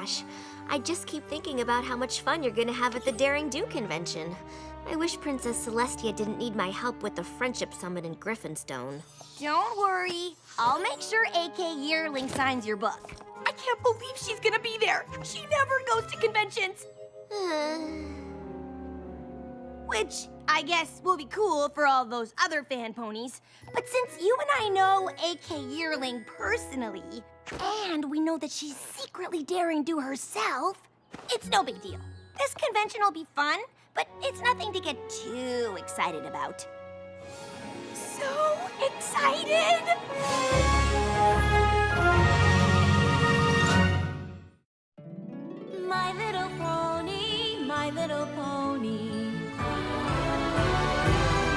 Dash. I just keep thinking about how much fun you're gonna have at the Daring Do convention. I wish Princess Celestia didn't need my help with the Friendship Summit in Griffinstone. Don't worry. I'll make sure AK Yearling signs your book. I can't believe she's gonna be there. She never goes to conventions. Which, I guess, will be cool for all those other fan ponies. But since you and I know AK Yearling personally, and we know that she's secretly Daring Do herself, it's no big deal. This convention will be fun, but it's nothing to get too excited about. So excited! My little pony, my little pony.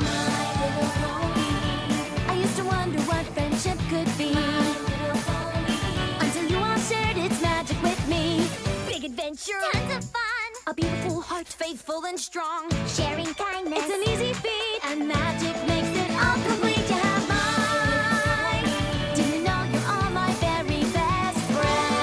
My little pony. I used to wonder what friendship could be. Until you all shared its magic with me. Big adventure. Tons of fun. A beautiful heart, faithful and strong. Sharing kindness. It's an easy feat. And magic makes it all complete. You have mine. Do you know you're all my very best friends?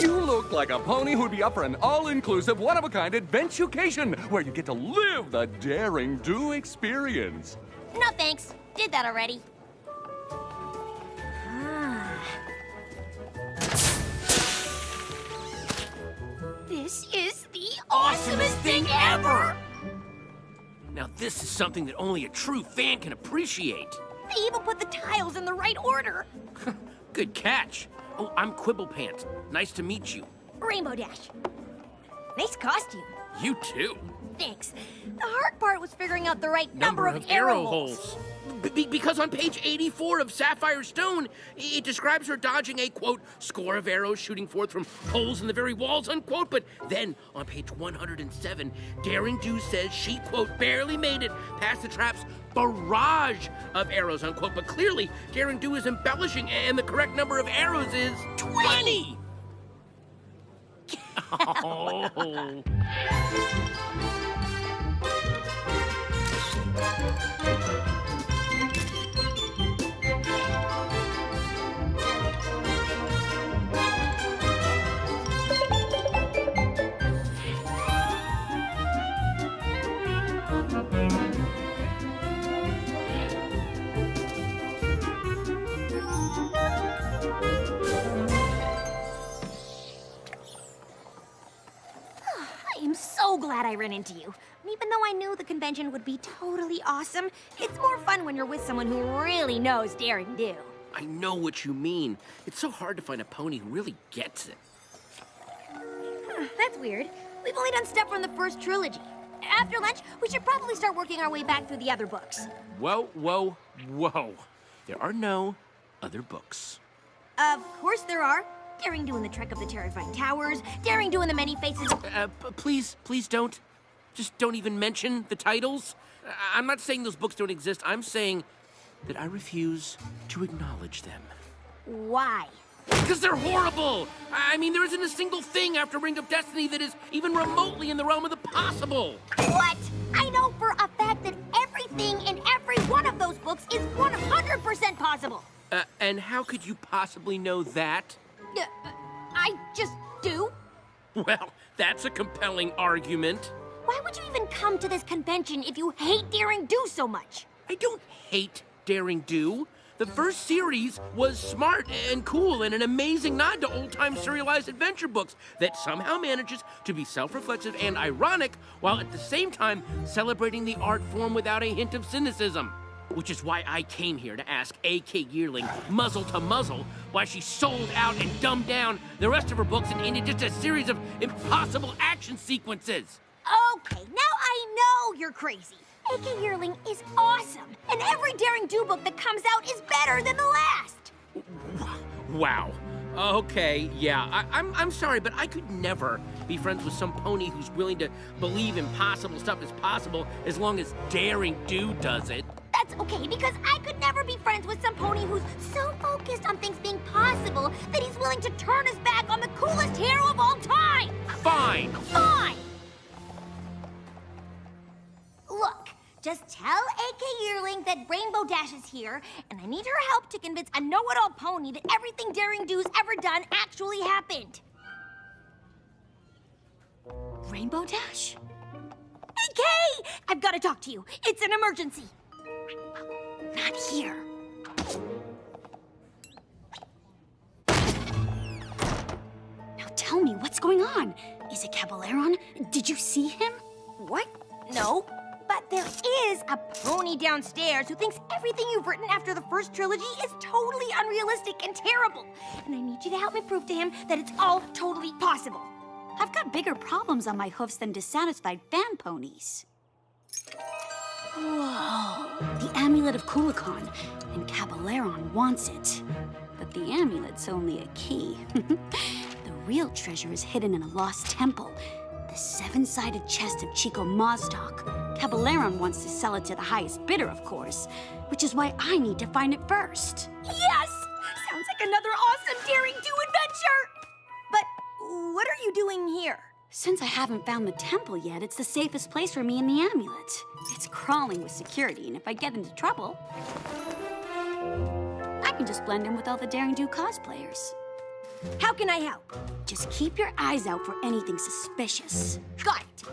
You look like a pony who'd be up for an all-inclusive, one-of-a-kind adventucation where you get to live the Daring Do experience. No thanks. Did that already. This is the awesomest thing ever! Now this is something that only a true fan can appreciate. They even put the tiles in the right order. Good catch. Oh, I'm Quibble Pants. Nice to meet you. Rainbow Dash. Nice costume. You too. Thanks. The hard part was figuring out the right number of arrow holes. Because on page 84 of Sapphire Stone, it describes her dodging a, quote, score of arrows shooting forth from holes in the very walls, unquote. But then, on page 107, Daring Do says she, quote, barely made it past the trap's barrage of arrows, unquote. But clearly, Daring Do is embellishing, and the correct number of arrows is 20! Oh. I am so glad I ran into you. And even though I knew the convention would be totally awesome, it's more fun when you're with someone who really knows Daring Do. I know what you mean. It's so hard to find a pony who really gets it. That's weird. We've only done stuff from the first trilogy. After lunch, we should probably start working our way back through the other books. Whoa, whoa, whoa. There are no other books. Of course there are. Daring Do in the Trek of the Terrifying Towers, Daring Do in the Many Faces. Please don't. Just don't even mention the titles. I'm not saying those books don't exist. I'm saying that I refuse to acknowledge them. Why? Because they're horrible! I mean, there isn't a single thing after Ring of Destiny that is even remotely in the realm of the possible. What? I know for a fact that everything in every one of those books is 100% possible. And how could you possibly know that? I just do. Well, that's a compelling argument. Why would you even come to this convention if you hate Daring Do so much? I don't hate Daring Do. The first series was smart and cool and an amazing nod to old-time serialized adventure books that somehow manages to be self-reflexive and ironic while at the same time celebrating the art form without a hint of cynicism. Which is why I came here to ask A.K. Yearling, muzzle to muzzle, why she sold out and dumbed down the rest of her books and into just a series of impossible action sequences. Okay, now I know you're crazy. A.K. Yearling is awesome, and every Daring Do book that comes out is better than the last. Wow. Okay, yeah, I'm sorry, but I could never be friends with some pony who's willing to believe impossible stuff is possible as long as Daring Do does it. That's okay, because I could never be friends with some pony who's so focused on things being possible that he's willing to turn his back on the coolest hero of all time! Fine! Fine! Just tell AK Yearling that Rainbow Dash is here, and I need her help to convince a know-it-all pony that everything Daring Do's ever done actually happened. Rainbow Dash? AK! I've got to talk to you. It's an emergency. Not here. Now tell me, what's going on? Is it Caballeron? Did you see him? What? No. But there is a pony downstairs who thinks everything you've written after the first trilogy is totally unrealistic and terrible. And I need you to help me prove to him that it's all totally possible. I've got bigger problems on my hoofs than dissatisfied fan ponies. Whoa, the amulet of Kulikon, and Caballeron wants it. But the amulet's only a key. The real treasure is hidden in a lost temple, the seven-sided chest of Chico Mazdoc. Caballeron wants to sell it to the highest bidder, of course, which is why I need to find it first. Yes! Sounds like another awesome Daring Do adventure! But what are you doing here? Since I haven't found the temple yet, it's the safest place for me and the amulet. It's crawling with security, and if I get into trouble, I can just blend in with all the Daring Do cosplayers. How can I help? Just keep your eyes out for anything suspicious. Got it.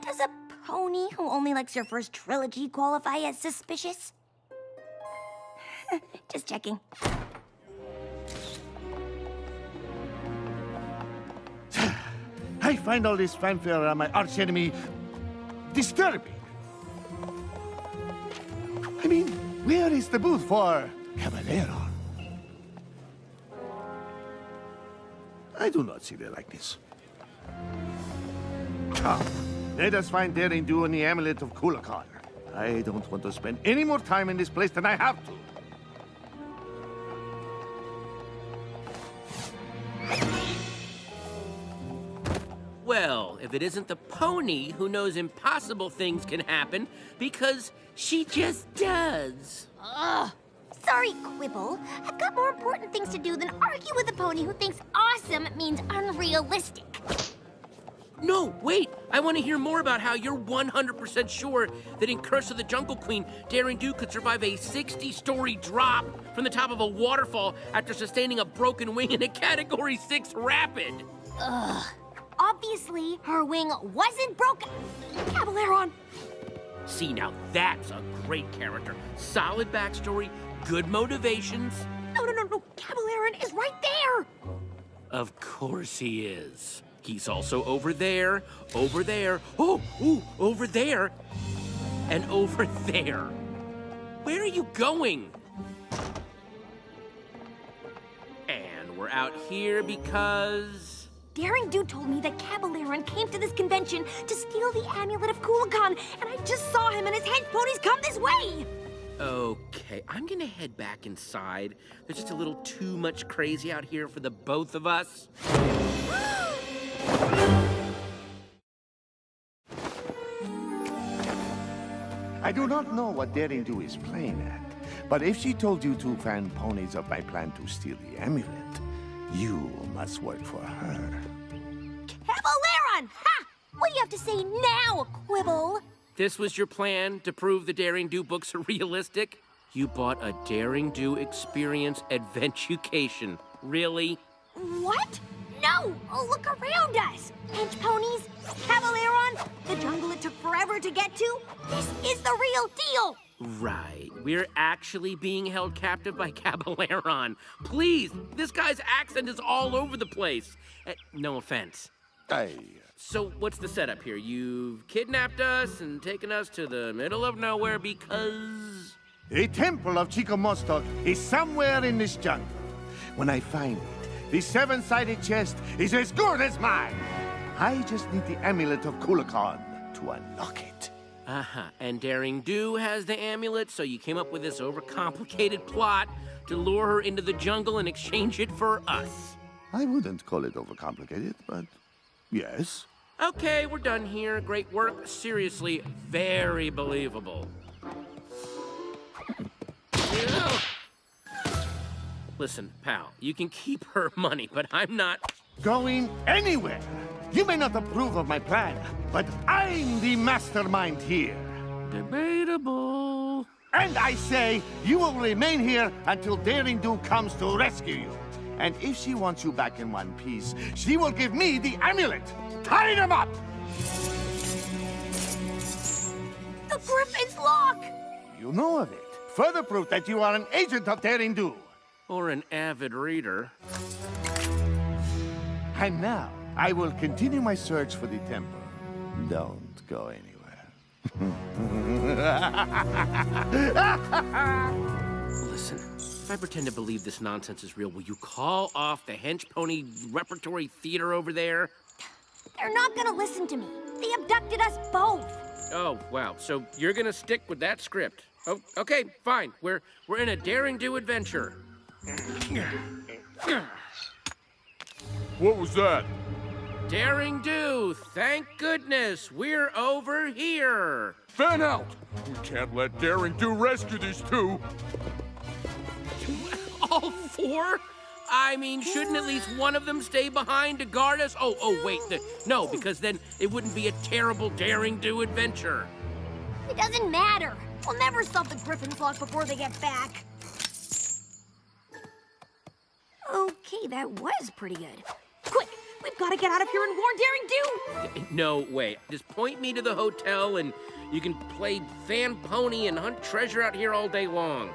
Does a pony who only likes your first trilogy qualify as suspicious? Just checking. I find all this fanfare around my archenemy disturbing. I mean, where is the booth for Caballeron? I do not see their likeness. Come, let us find Daring Do and the amulet of Kulikon. I don't want to spend any more time in this place than I have to. Well, if it isn't the pony who knows impossible things can happen, because she just does. Ugh. Sorry, Quibble. I've got more important things to do than argue with a pony who thinks awesome means unrealistic. No, wait! I want to hear more about how you're 100% sure that in Curse of the Jungle Queen, Daring Do could survive a 60-story drop from the top of a waterfall after sustaining a broken wing in a Category 6 rapid. Ugh. Obviously, her wing wasn't broken. Caballeron! See, now that's a great character. Solid backstory, good motivations. No. Caballeron is right there. Of course he is. He's also over there, over there, over there, and over there. Where are you going? And we're out here because... Daring Do told me that Caballeron came to this convention to steal the amulet of Kulikon, and I just saw him and his hench ponies come this way. Okay, I'm gonna head back inside. There's just a little too much crazy out here for the both of us. I do not know what Daring Do is playing at, but if she told you two fan ponies of my plan to steal the amulet, you must work for her. Caballeron! Ha! What do you have to say now, Quibble? This was your plan to prove the Daring Do books are realistic? You bought a Daring Do experience adventucation. Really? What? No! Oh, look around us! Hench ponies, Caballeron, the jungle it took forever to get to. This is the real deal! Right. We're actually being held captive by Caballeron. Please, this guy's accent is all over the place. No offense. So what's the setup here? You've kidnapped us and taken us to the middle of nowhere because... A temple of Chico Mazdoc is somewhere in this jungle. When I find it, the seven-sided chest is as good as mine. I just need the amulet of Kulikon to unlock it. Uh-huh. And Daring Do has the amulet, so you came up with this overcomplicated plot to lure her into the jungle and exchange it for us. I wouldn't call it overcomplicated, but yes. Okay, we're done here. Great work. Seriously, very believable. Listen, pal, you can keep her money, but I'm not Going anywhere. You may not approve of my plan, but I'm the mastermind here. Debatable. And I say you will remain here until Daring Do comes to rescue you. And if she wants you back in one piece, she will give me the amulet. Tie them up! The Griffin's lock! You know of it. Further proof that you are an agent of Daring Do. Or an avid reader. And now, I will continue my search for the temple. Don't go anywhere. Listen, if I pretend to believe this nonsense is real, will you call off the hench pony repertory theater over there? They're not gonna listen to me. They abducted us both. Oh, wow. So you're gonna stick with that script. Oh, okay, fine. We're in a Daring Do adventure. What was that? Daring Do, thank goodness, we're over here. Fan out! We can't let Daring Do rescue these two. All four? I mean, shouldn't at least one of them stay behind to guard us? Oh, wait, no, because then it wouldn't be a terrible Daring Do adventure. It doesn't matter. We'll never stop the Griffin's lock before they get back. Okay, that was pretty good. Quick, we've got to get out of here and warn Daring Do! No way. Just point me to the hotel and you can play fan pony and hunt treasure out here all day long.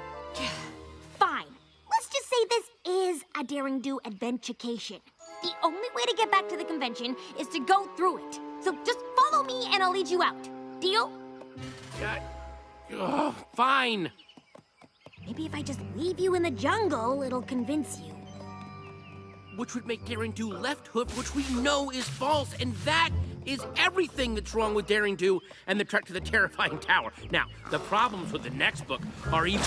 Fine. Let's just say this is a Daring Do adventurecation. The only way to get back to the convention is to go through it. So just follow me and I'll lead you out. Deal? Fine. Maybe if I just leave you in the jungle, it'll convince you. Which would make Daring Do left hoof, which we know is false, and that is everything that's wrong with Daring Do and the trek to the terrifying tower. Now, the problems with the next book are even...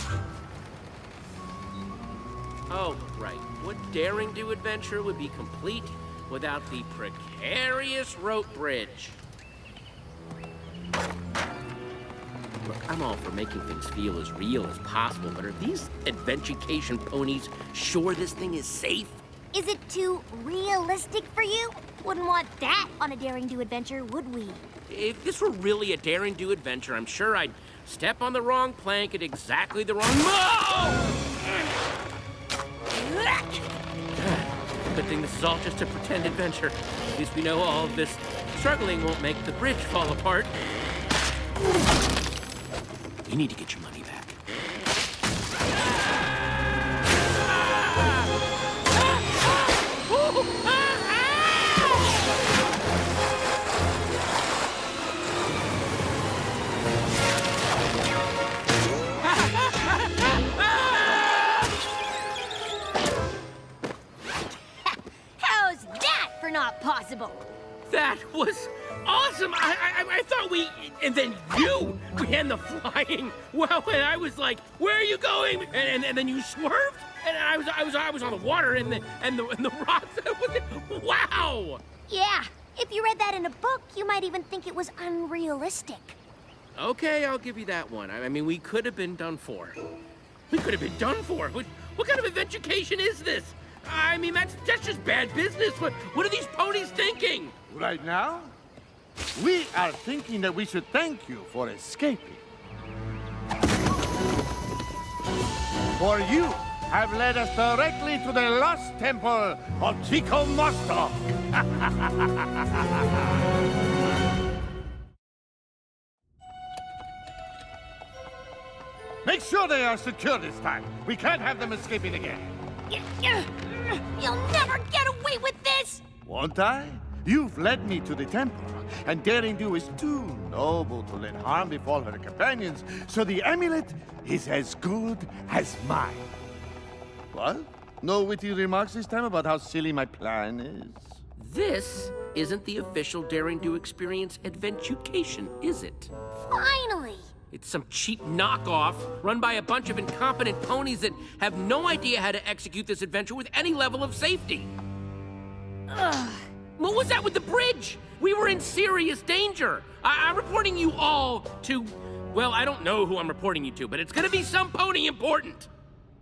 Oh, right. What Daring Do adventure would be complete without the precarious rope bridge? Look, I'm all for making things feel as real as possible, but are these adventurecation ponies sure this thing is safe? Is it too realistic for you? Wouldn't want that on a Daring Do adventure, would we? If this were really a Daring Do adventure, I'm sure I'd step on the wrong plank at exactly the wrong... Good thing this is all just a pretend adventure. At least we know all of this struggling won't make the bridge fall apart. You need to get your money back. How's that for not possible? That was awesome! I thought we... And then you! And the flying! Well, and I was like, where are you going? And then you swerved? And I was on the water and the rocks. Wow! Yeah, if you read that in a book, you might even think it was unrealistic. Okay, I'll give you that one. I mean, we could have been done for. We could have been done for. What kind of adventurecation is this? I mean, that's just bad business. What are these ponies thinking? Right now, we are thinking that we should thank you for escaping. For you have led us directly to the lost temple of Chico Mostok. Make sure they are secure this time. We can't have them escaping again. You'll never get away with this! Won't I? You've led me to the temple, and Daring Do is too noble to let harm befall her companions, so the amulet is as good as mine. What? No witty remarks this time about how silly my plan is? This isn't the official Daring Do experience adventucation, is it? Finally! It's some cheap knockoff run by a bunch of incompetent ponies that have no idea how to execute this adventure with any level of safety. Ugh. What was that with the bridge? We were in serious danger. I'm reporting you all to... Well, I don't know who I'm reporting you to, but it's gonna be some pony important.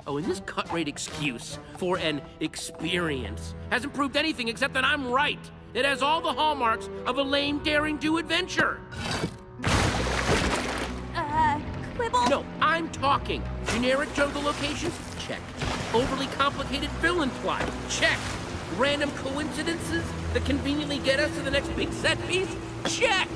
Oh, and this cut-rate excuse for an experience hasn't proved anything except that I'm right. It has all the hallmarks of a lame, daring-do adventure. Quibble? No, I'm talking. Generic jungle locations? Check. Overly complicated villain plot? Check. Random coincidences that conveniently get us to the next big set piece? Check.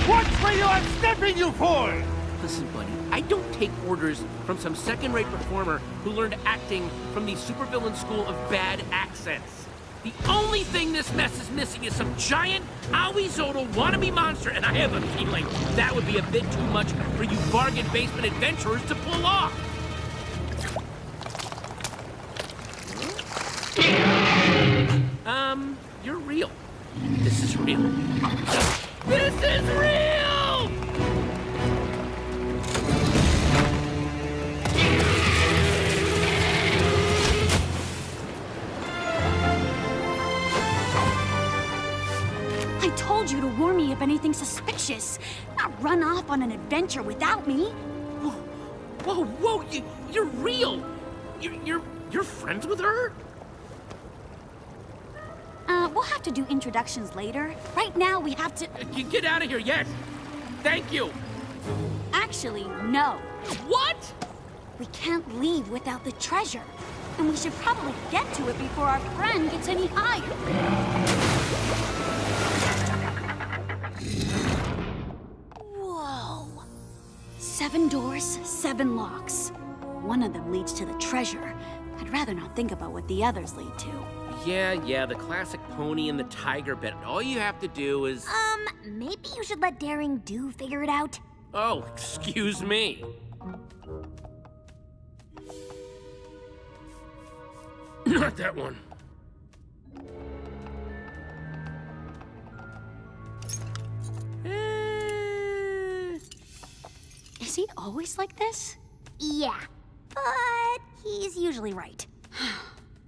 What's where you are stepping you for? Listen, buddy, I don't take orders from some second-rate performer who learned acting from the supervillain school of bad accents. The only thing this mess is missing is some giant, owie-zodal wannabe monster, and I have a feeling that would be a bit too much for you bargain basement adventurers to pull off. You're real. This is real. This is real! I told you to warn me if anything suspicious, not run off on an adventure without me. Whoa, you're real! You're friends with her? We'll have to do introductions later. Right now, we have to... You get out of here, yes! Thank you! Actually, no. What? We can't leave without the treasure. And we should probably get to it before our friend gets any higher. Whoa. 7 doors, 7 locks. One of them leads to the treasure. I'd rather not think about what the others lead to. Yeah, the classic pony and the tiger bit. All you have to do is... Maybe you should let Daring Do figure it out. Oh, excuse me. Not that one. Is he always like this? Yeah, but he's usually right.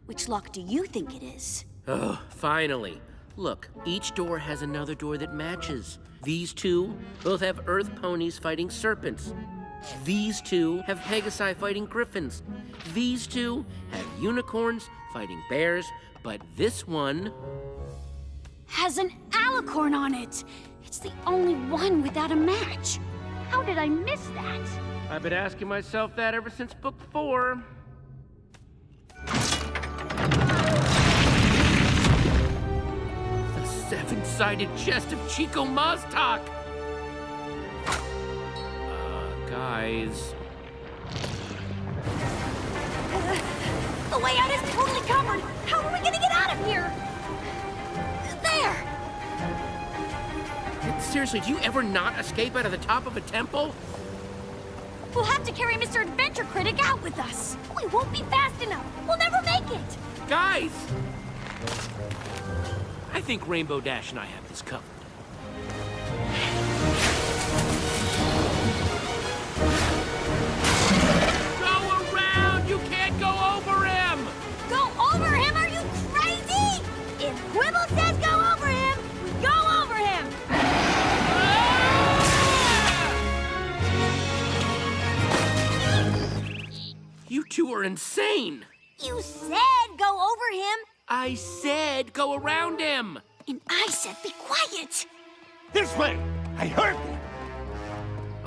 Which lock do you think it is? Oh, finally. Look, each door has another door that matches. These two both have earth ponies fighting serpents. These two have Pegasi fighting griffins. These two have unicorns fighting bears, but this one... Has an alicorn on it! It's the only one without a match. How did I miss that? I've been asking myself that ever since book 4. The 7-sided chest of Chico Maztak! Guys... The way out is totally covered. How are we gonna get out of here? There! Seriously, do you ever not escape out of the top of a temple? We'll have to carry Mr. Adventure Critic out with us. We won't be fast enough. We'll never make it. Guys! I think Rainbow Dash and I have this covered. Go around! You can't go over him! Go over him? Are you crazy? If Quibble says go over him, we go over him. You two are insane! You said go over him. I said go around him! And I said be quiet! This way! I heard you!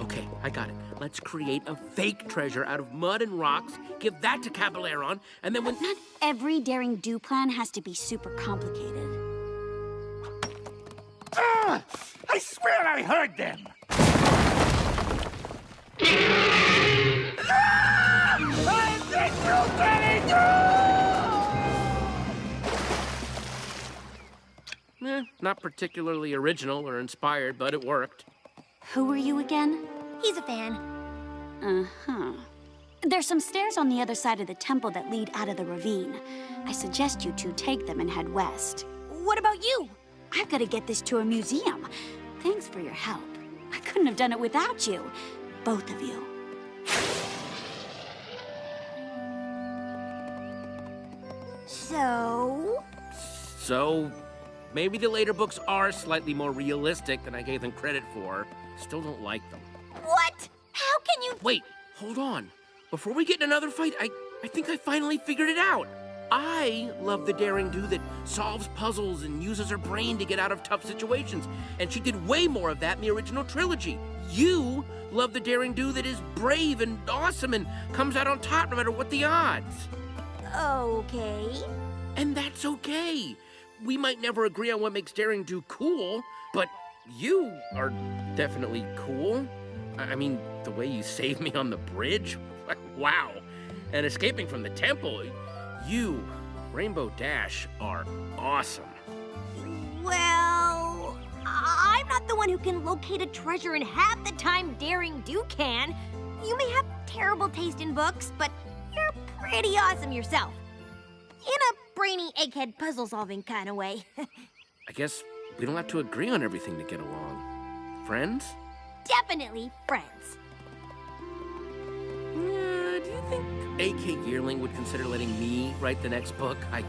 Okay, I got it. Let's create a fake treasure out of mud and rocks, give that to Caballero, and then when... Not every Daring Do plan has to be super complicated. Ah! I swear I heard them! Not particularly original or inspired, but it worked. Who are you again? He's a fan. Uh-huh. There's some stairs on the other side of the temple that lead out of the ravine. I suggest you two take them and head west. What about you? I've got to get this to a museum. Thanks for your help. I couldn't have done it without you. Both of you. So, maybe the later books are slightly more realistic than I gave them credit for. Still don't like them. What? How can you... Wait, hold on. Before we get in another fight, I think I finally figured it out. I love the daring do that solves puzzles and uses her brain to get out of tough situations. And she did way more of that in the original trilogy. You love the daring do that is brave and awesome and comes out on top no matter what the odds. Okay. And that's okay. We might never agree on what makes daring do cool, but you are definitely cool. I mean, the way you saved me on the bridge, wow. And escaping from the temple, you, Rainbow Dash, are awesome. Well, I'm not the one who can locate a treasure in half the time Daring Do can. You may have terrible taste in books, but you're pretty awesome yourself. In a brainy egghead puzzle-solving kind of way. I guess we don't have to agree on everything to get along. Friends? Definitely friends. Do you think A.K. Yearling would consider letting me write the next book? I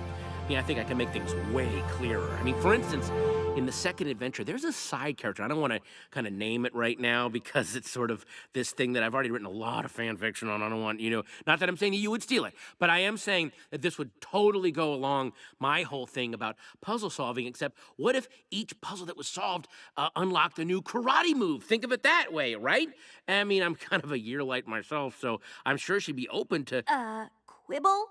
think I can make things way clearer. I mean, for instance, in the second adventure, there's a side character. I don't want to kind of name it right now because it's sort of this thing that I've already written a lot of fan fiction on. I don't want, not that I'm saying that you would steal it, but I am saying that this would totally go along my whole thing about puzzle solving, except what if each puzzle that was solved unlocked a new karate move? Think of it that way, right? I mean, I'm kind of a year light myself, so I'm sure she'd be open to... Quibble